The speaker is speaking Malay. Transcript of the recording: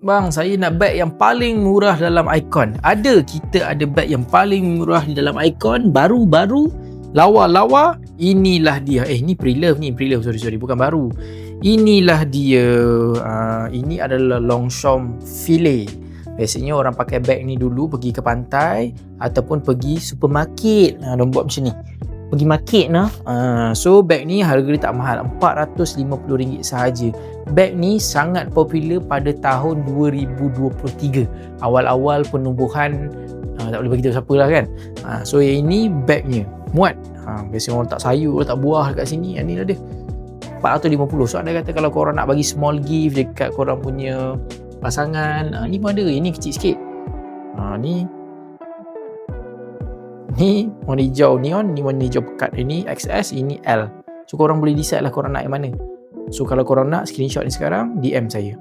Bang, saya nak beg yang paling murah dalam Icon. Kita ada beg yang paling murah di dalam Icon, baru-baru, lawa-lawa. Inilah dia. Ni pre-love, sorry, bukan baru. Inilah dia. Ini adalah Longchamp Filet. Biasanya orang pakai beg ni dulu pergi ke pantai ataupun pergi supermarket. Diorang buat macam ni. Pergi market nah. So beg ni harga dia tak mahal, RM450 sahaja. Beg ni sangat popular pada tahun 2023. Awal-awal penumbuhan tak boleh bagi tahu siapa lah kan. So yang ini begnya muat. Biasa orang tak sayur, tak buah dekat sini. Yang ni lah dia RM450. So anda kata kalau korang nak bagi small gift dekat korang punya pasangan, ni pun ada. Ini kecil sikit. Ni warna hijau neon, ni warna hijau pekat. Ini XS, ini L. So korang boleh decide lah korang nak yang mana. So kalau korang nak screenshot ni sekarang, DM saya.